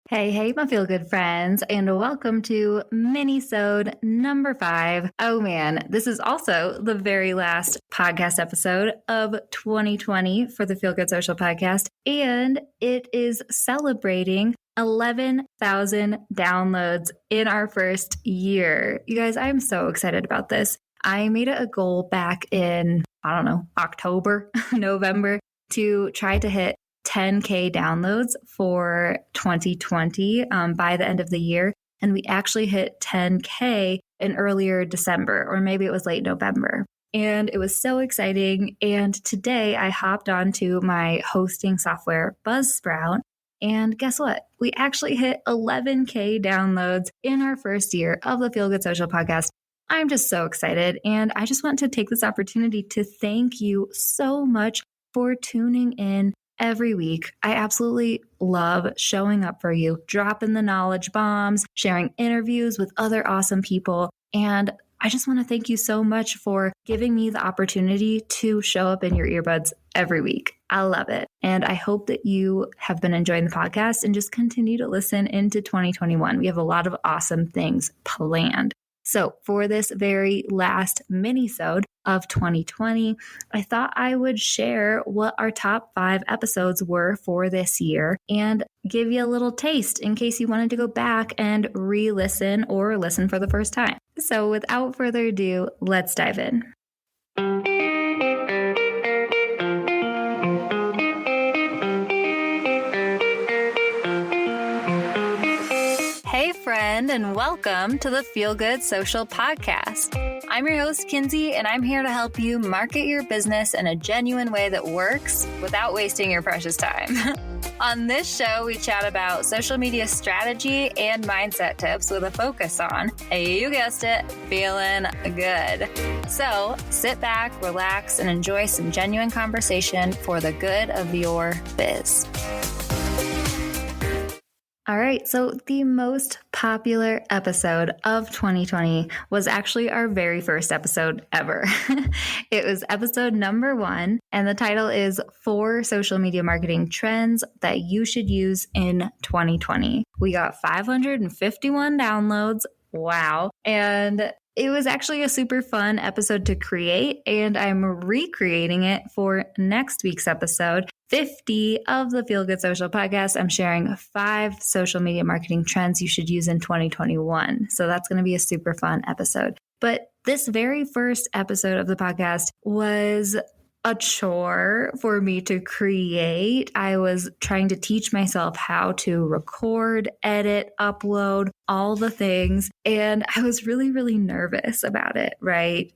Hey, my feel good friends, and welcome to minisode number 5. Oh man, this is also the very last podcast episode of 2020 for the Feel Good Social Podcast, and it is celebrating 11,000 downloads in our first year. You guys, I'm so excited about this. I made it a goal back in, October, November to try to hit 10K downloads for 2020 by the end of the year. And we actually hit 10K in earlier December, or maybe it was late November. And it was so exciting. And today I hopped onto my hosting software, Buzzsprout. And guess what? We actually hit 11K downloads in our first year of the Feel Good Social Podcast. I'm just so excited. And I just want to take this opportunity to thank you so much for tuning in every week. I absolutely love showing up for you, dropping the knowledge bombs, sharing interviews with other awesome people. And I just want to thank you so much for giving me the opportunity to show up in your earbuds every week. I love it. And I hope that you have been enjoying the podcast and just continue to listen into 2021. We have a lot of awesome things planned. So for this very last minisode of 2020, I thought I would share what our top 5 episodes were for this year and give you a little taste in case you wanted to go back and re-listen or listen for the first time. So without further ado, let's dive in. Hey friend, and welcome to the Feel Good Social Podcast. I'm your host, Kinsey, and I'm here to help you market your business in a genuine way that works without wasting your precious time. On this show, we chat about social media strategy and mindset tips with a focus on, you guessed it, feeling good. So sit back, relax, and enjoy some genuine conversation for the good of your biz. All right, so the most popular episode of 2020 was actually our very first episode ever. It was episode number 1, and the title is 4 Social Media Marketing Trends That You Should Use in 2020. We got 551 downloads. Wow. And it was actually a super fun episode to create, and I'm recreating it for next week's episode, 50 of the Feel Good Social Podcast. I'm sharing 5 social media marketing trends you should use in 2021. So that's going to be a super fun episode. But this very first episode of the podcast was a chore for me to create. I was trying to teach myself how to record, edit, upload, all the things. And I was really, really nervous about it, right?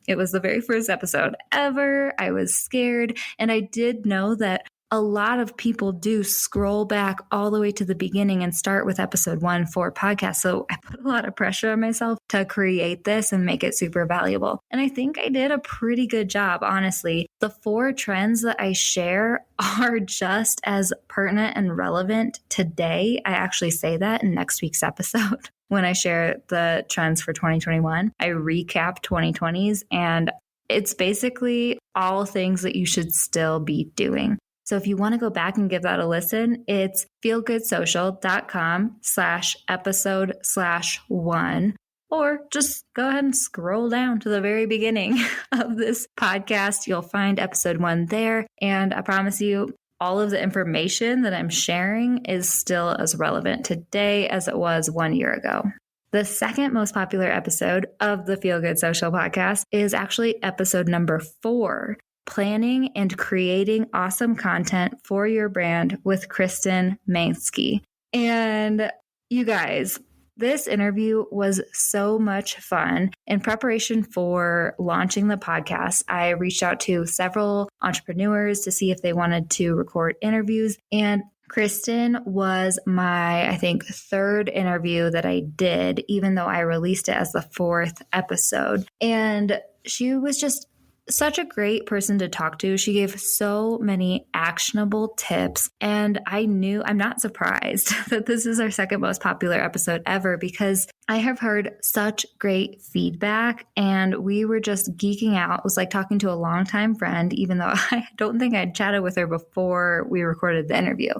It was the very first episode ever. I was scared. And I did know that a lot of people do scroll back all the way to the beginning and start with episode 1 for podcasts. So I put a lot of pressure on myself to create this and make it super valuable. And I think I did a pretty good job, honestly. The 4 trends that I share are just as pertinent and relevant today. I actually say that in next week's episode. When I share the trends for 2021, I recap 2020s, and it's basically all things that you should still be doing. So if you want to go back and give that a listen, it's feelgoodsocial.com/episode/1, or just go ahead and scroll down to the very beginning of this podcast. You'll find episode 1 there. And I promise you, all of the information that I'm sharing is still as relevant today as it was 1 year ago. The second most popular episode of the Feel Good Social Podcast is actually episode number 4. Planning and creating awesome content for your brand with Kristin Mansky. And you guys, this interview was so much fun. In preparation for launching the podcast, I reached out to several entrepreneurs to see if they wanted to record interviews. And Kristin was my, 3rd interview that I did, even though I released it as the 4th episode. And she was just such a great person to talk to. She gave so many actionable tips, and I'm not surprised that this is our second most popular episode ever, because I have heard such great feedback, and we were just geeking out. It was like talking to a longtime friend, even though I don't think I'd chatted with her before we recorded the interview.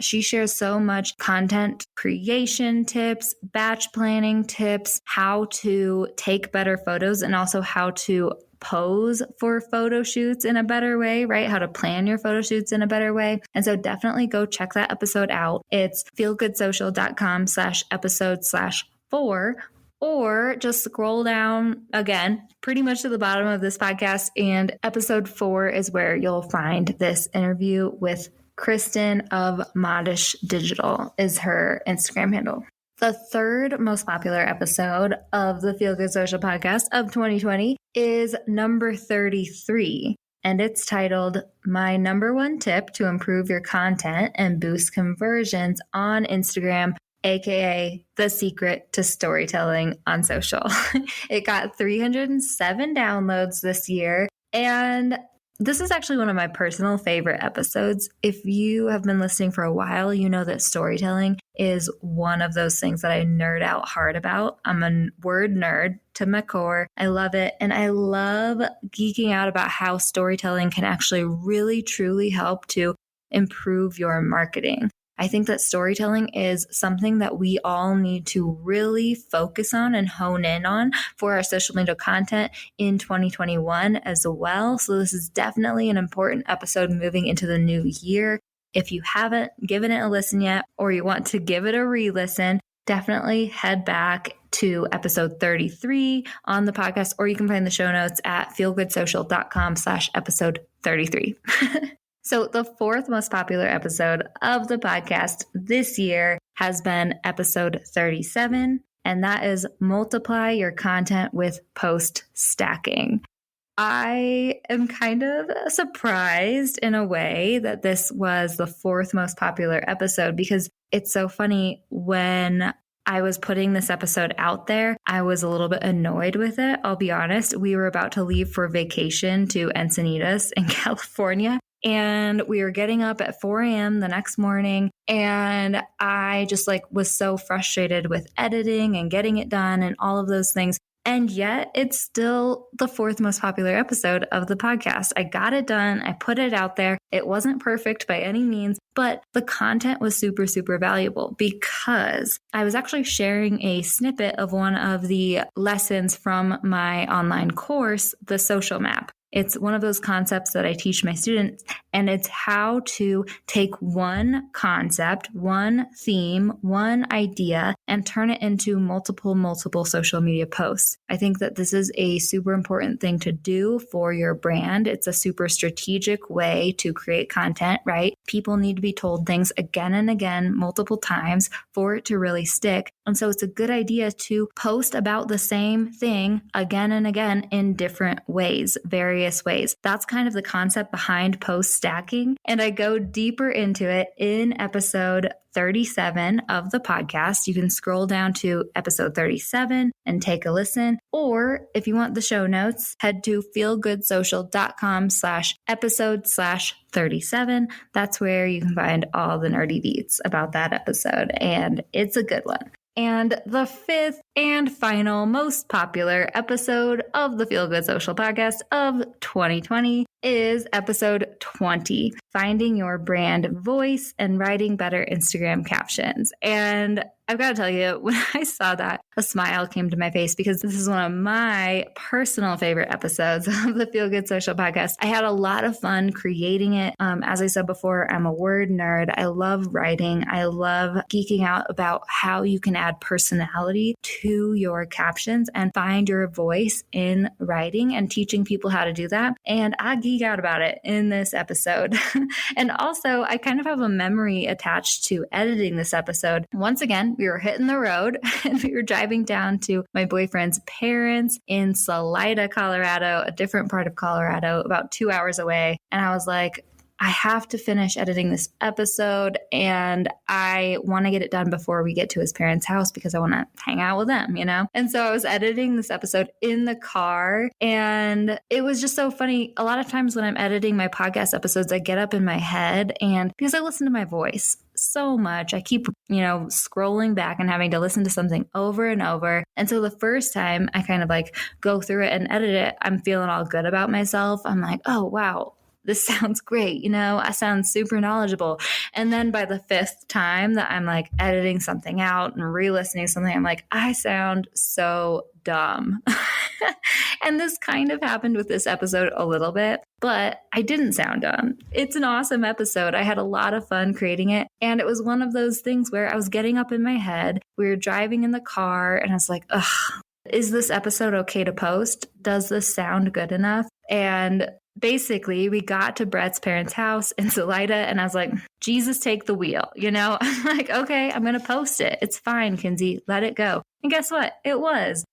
She shares so much content creation tips, batch planning tips, how to take better photos, and also how to pose for photo shoots in a better way, right? How to plan your photo shoots in a better way. And so definitely go check that episode out. It's feelgoodsocial.com/episode/4, or just scroll down again, pretty much to the bottom of this podcast. And episode 4 is where you'll find this interview with Kristin of Modish Digital is her Instagram handle. The third most popular episode of the Feel Good Social podcast of 2020 is number 33, and it's titled My Number One Tip to Improve Your Content and Boost Conversions on Instagram, aka the secret to storytelling on social. It got 307 downloads this year, and this is actually one of my personal favorite episodes. If you have been listening for a while, you know that storytelling is one of those things that I nerd out hard about. I'm a word nerd to my core. I love it. And I love geeking out about how storytelling can actually really, truly help to improve your marketing. I think that storytelling is something that we all need to really focus on and hone in on for our social media content in 2021 as well. So this is definitely an important episode moving into the new year. If you haven't given it a listen yet, or you want to give it a re-listen, definitely head back to episode 33 on the podcast, or you can find the show notes at feelgoodsocial.com/episode 33. So the fourth most popular episode of the podcast this year has been episode 37, and that is Multiply Your Content with Post Stacking. I am kind of surprised in a way that this was the fourth most popular episode, because it's so funny. When I was putting this episode out there, I was a little bit annoyed with it. I'll be honest. We were about to leave for vacation to Encinitas in California. And we were getting up at 4 a.m. the next morning. And I just was so frustrated with editing and getting it done and all of those things. And yet it's still the fourth most popular episode of the podcast. I got it done. I put it out there. It wasn't perfect by any means, but the content was super, super valuable, because I was actually sharing a snippet of one of the lessons from my online course, the Social Map. It's one of those concepts that I teach my students, and it's how to take one concept, one theme, one idea, and turn it into multiple social media posts. I think that this is a super important thing to do for your brand. It's a super strategic way to create content, right? People need to be told things again and again, multiple times, for it to really stick. And so it's a good idea to post about the same thing again and again in different ways, various ways. That's kind of the concept behind post stacking. And I go deeper into it in episode 37 of the podcast. You can scroll down to episode 37 and take a listen. Or if you want the show notes, head to feelgoodsocial.com/episode/37. That's where you can find all the nerdy beats about that episode. And it's a good one. And the fifth and final most popular episode of the Feel Good Social podcast of 2020 is episode 20, Finding Your Brand Voice and Writing Better Instagram Captions. And I've got to tell you, when I saw that, a smile came to my face, because this is one of my personal favorite episodes of the Feel Good Social podcast. I had a lot of fun creating it. As I said before, I'm a word nerd. I love writing. I love geeking out about how you can add personality to your captions and find your voice in writing, and teaching people how to do that. And I geek out about it in this episode. And also, I kind of have a memory attached to editing this episode. Once again, we were hitting the road and we were driving down to my boyfriend's parents in Salida, Colorado, a different part of Colorado, about 2 hours away. And I was like, I have to finish editing this episode, and I want to get it done before we get to his parents' house, because I want to hang out with them, you know? And so I was editing this episode in the car, and it was just so funny. A lot of times when I'm editing my podcast episodes, I get up in my head, and because I listen to my voice so much, I keep, scrolling back and having to listen to something over and over. And so the first time I kind of go through it and edit it, I'm feeling all good about myself. I'm like, oh, wow. this sounds great. You know, I sound super knowledgeable. And then by the fifth time that I'm like editing something out and re-listening to something, I'm like, I sound so dumb. And this kind of happened with this episode a little bit, but I didn't sound dumb. It's an awesome episode. I had a lot of fun creating it. And it was one of those things where I was getting up in my head. We were driving in the car and I was like, ugh, is this episode okay to post? Does this sound good enough? And basically, we got to Brett's parents' house in Salida, and I was like, Jesus, take the wheel. You know, I'm like, okay, I'm going to post it. It's fine, Kinsey. Let it go. And guess what? It was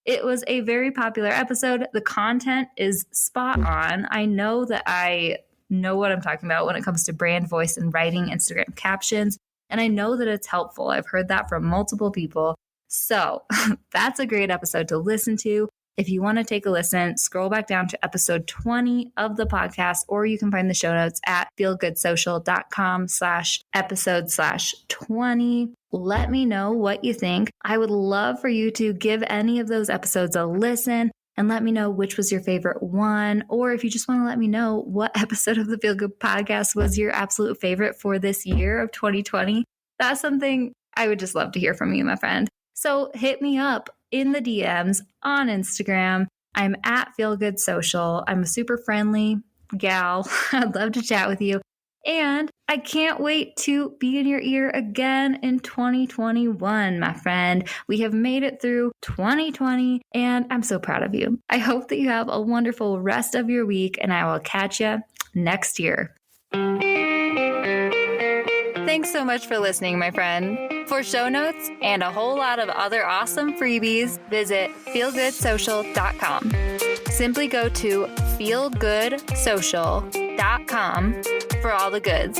a very popular episode. The content is spot on. I know that I know what I'm talking about when it comes to brand voice and writing Instagram captions. And I know that it's helpful. I've heard that from multiple people. So that's a great episode to listen to. If you want to take a listen, scroll back down to episode 20 of the podcast, or you can find the show notes at feelgoodsocial.com/episode/20. Let me know what you think. I would love for you to give any of those episodes a listen and let me know which was your favorite one. Or if you just want to let me know what episode of the Feel Good podcast was your absolute favorite for this year of 2020, that's something I would just love to hear from you, my friend. So hit me up in the DMs on Instagram. I'm at Feel Good Social. I'm a super friendly gal. I'd love to chat with you. And I can't wait to be in your ear again in 2021, my friend. We have made it through 2020 and I'm so proud of you. I hope that you have a wonderful rest of your week and I will catch you next year. Thanks so much for listening, my friend. For show notes and a whole lot of other awesome freebies, visit feelgoodsocial.com. Simply go to feelgoodsocial.com for all the goods.